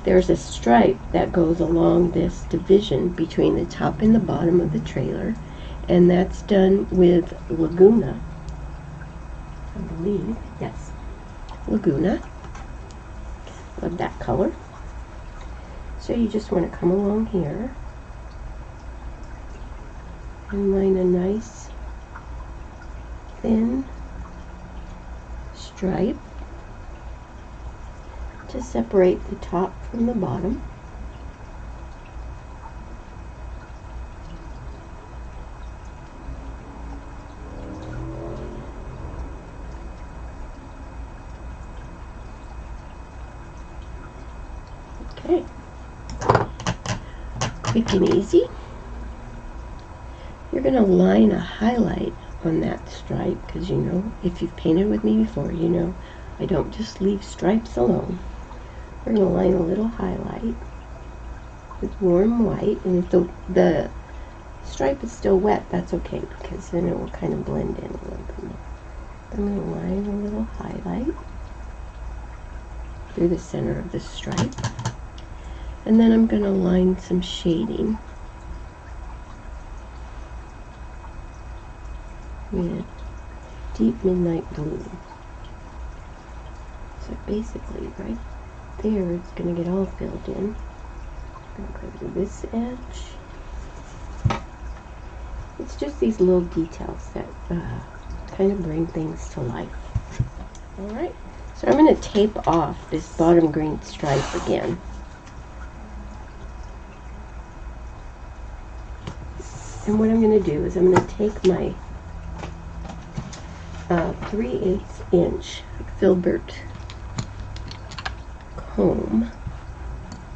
there's a stripe that goes along this division between the top and the bottom of the trailer, and that's done with Laguna, I believe. Yes, Laguna. Love that color. So you just want to come along here and line a nice thin stripe to separate the top from the bottom. Okay, quick and easy. You're going to line a highlight on that stripe, because you know, if you've painted with me before, you know I don't just leave stripes alone. We're going to line a little highlight with warm white, and if the stripe is still wet, that's okay, because then it will kind of blend in a little bit more. I'm going to line a little highlight through the center of the stripe, and then I'm going to line some shading with Deep Midnight Blue. So basically right there it's going to get all filled in. I'm going to go to this edge. It's just these little details that kind of bring things to life. Alright, so I'm going to tape off this bottom green stripe again. And what I'm going to do is I'm going to take my 3/8 inch filbert comb,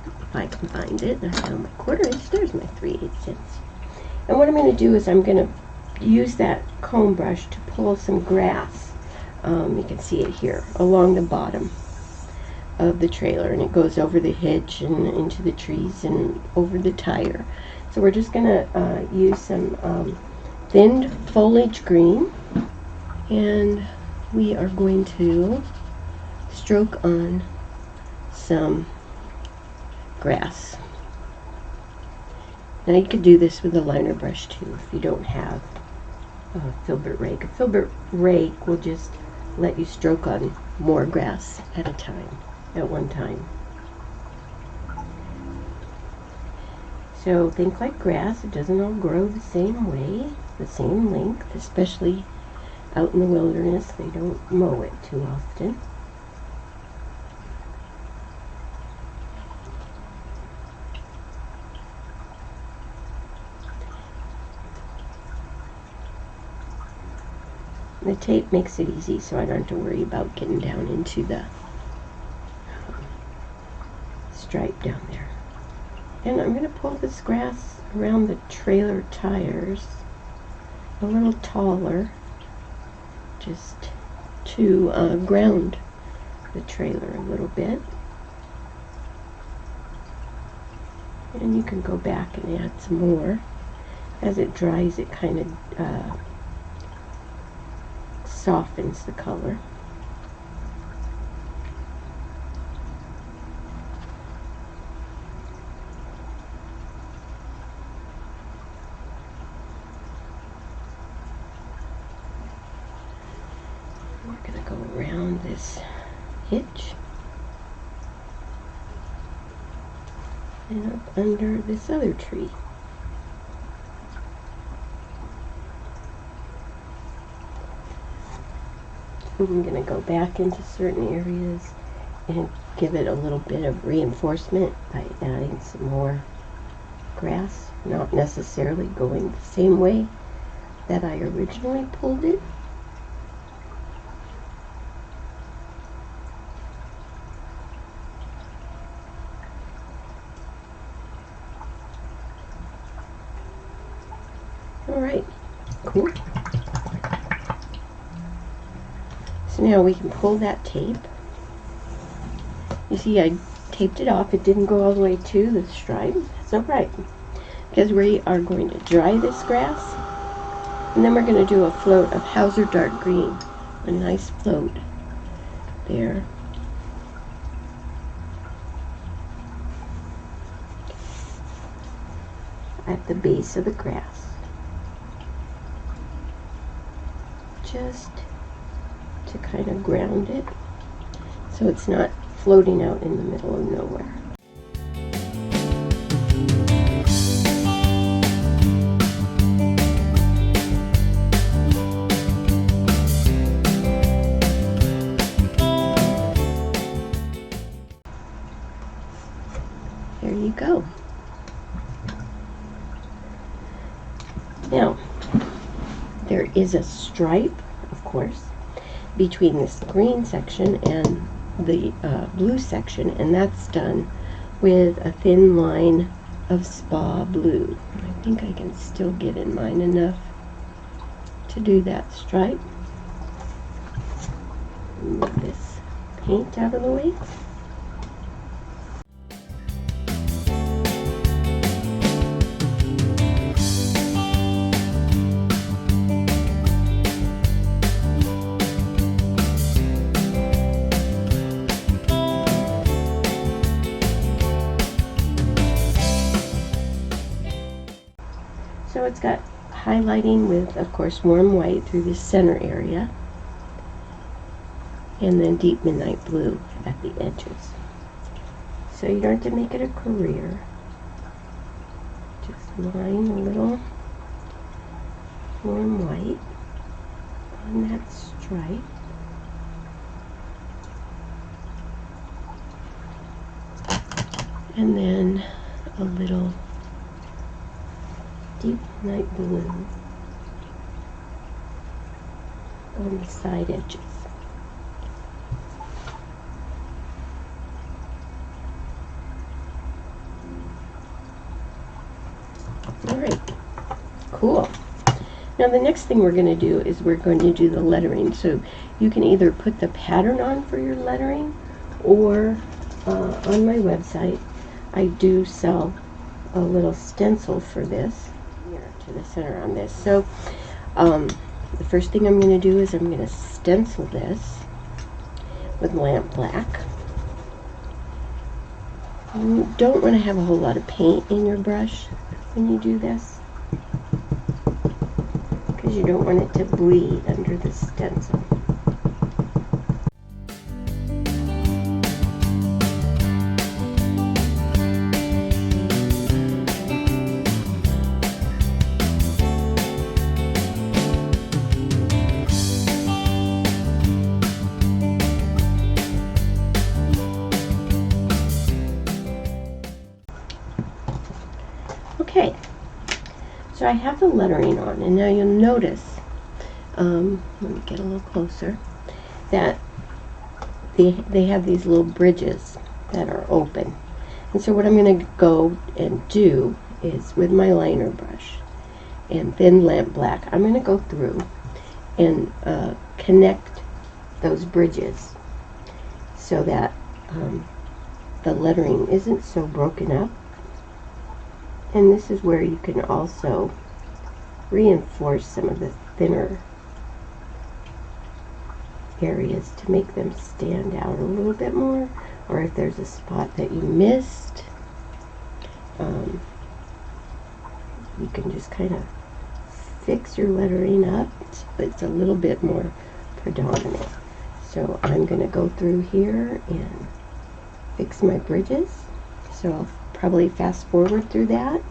if I can find it. I found my 1/4 inch. There's my 3/8 inch. And what I'm going to do is I'm going to use that comb brush to pull some grass. You can see it here along the bottom of the trailer, and it goes over the hitch and into the trees and over the tire. So we're just going to use some thinned foliage green and we are going to stroke on some grass. Now you could do this with a liner brush too if you don't have a filbert rake. A filbert rake will just let you stroke on more grass at a time, at one time. So think like grass. It doesn't all grow the same way, the same length, especially out in the wilderness. They don't mow it too often. The tape makes it easy, so I don't have to worry about getting down into the stripe down there. And I'm going to pull this grass around the trailer tires a little taller, just to ground the trailer a little bit. And you can go back and add some more. As it dries, it kind of softens the color. We're going to go around this hitch and up under this other tree. I'm going to go back into certain areas and give it a little bit of reinforcement by adding some more grass, not necessarily going the same way that I originally pulled it. Alright, cool. So now we can pull that tape. You see I taped it off. It didn't go all the way to the stripe. That's alright, because we are going to dry this grass, and then we're going to do a float of Hauser Dark Green. A nice float there. At the base of the grass. Just to kind of ground it so it's not floating out in the middle of nowhere. There you go. Now, there is a stripe, of course, between this green section and the blue section, and that's done with a thin line of Spa Blue. I think I can still get in mine enough to do that stripe. Move this paint out of the way. So it's got highlighting with, of course, warm white through the center area, and then deep midnight blue at the edges. So you don't have to make it a career. Just line a little warm white on that stripe. And then a little deep night blue on the side edges. Alright, cool. Now the next thing we're going to do is we're going to do the lettering. So you can either put the pattern on for your lettering, or on my website I do sell a little stencil for this, here to the center on this. So the first thing I'm going to do is I'm going to stencil this with lamp black. You don't want to have a whole lot of paint in your brush when you do this, because you don't want it to bleed under the stencil. Okay, so I have the lettering on, and now you'll notice, let me get a little closer, that they have these little bridges that are open. And so what I'm going to go and do is, with my liner brush and thin lamp black, I'm going to go through and connect those bridges so that the lettering isn't so broken up. And this is where you can also reinforce some of the thinner areas to make them stand out a little bit more, or if there's a spot that you missed, you can just kind of fix your lettering up so it's a little bit more predominant. So I'm going to go through here and fix my bridges. So I'll probably fast forward through that,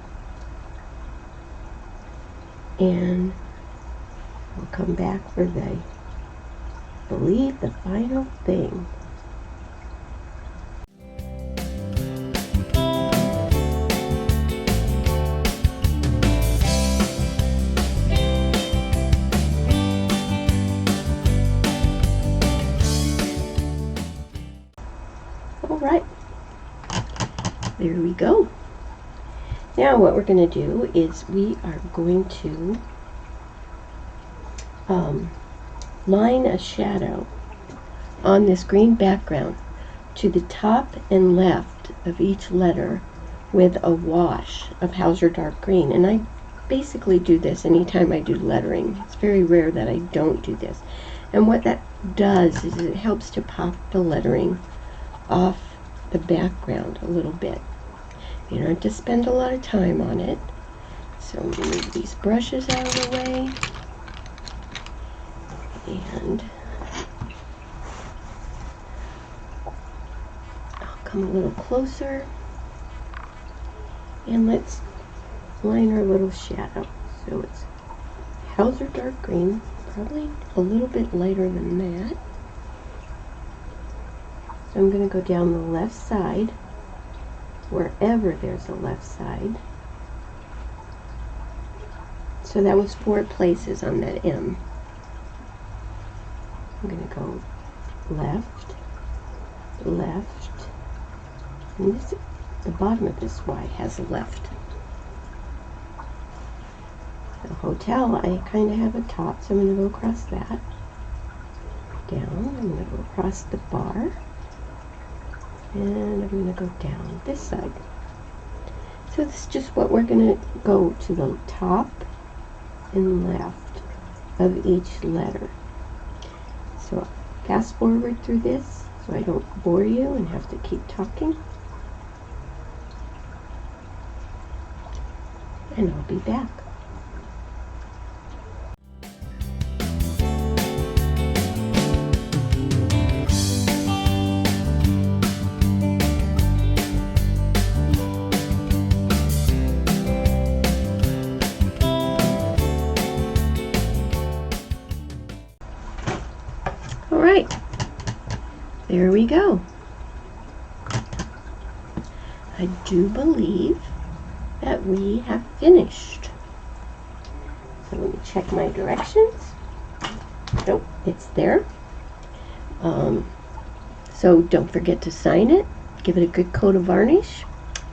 and we'll come back for the final thing. All right. There we go. Now what we're going to do is we are going to line a shadow on this green background to the top and left of each letter with a wash of Hauser Dark Green. And I basically do this anytime I do lettering. It's very rare that I don't do this. And what that does is it helps to pop the lettering off the background a little bit. You don't have to spend a lot of time on it. So I'm going to move these brushes out of the way. And I'll come a little closer. And let's line our little shadow. So it's Hauser Dark Green, probably a little bit lighter than that. So I'm going to go down the left side, wherever there's a left side. So that was 4 places on that M. I'm going to go left, left, and this, the bottom of this Y has a left. The hotel, I kind of have a top, so I'm going to go across that. Down, I'm going to go across the bar. And I'm going to go down this side. So this is just what we're going to go to the top and left of each letter. So fast forward through this so I don't bore you and have to keep talking. And I'll be back. Alright, there we go. I do believe that we have finished. So let me check my directions. Nope, it's there. So don't forget to sign it, give it a good coat of varnish,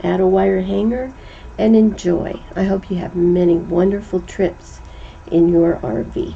add a wire hanger, and enjoy. I hope you have many wonderful trips in your RV.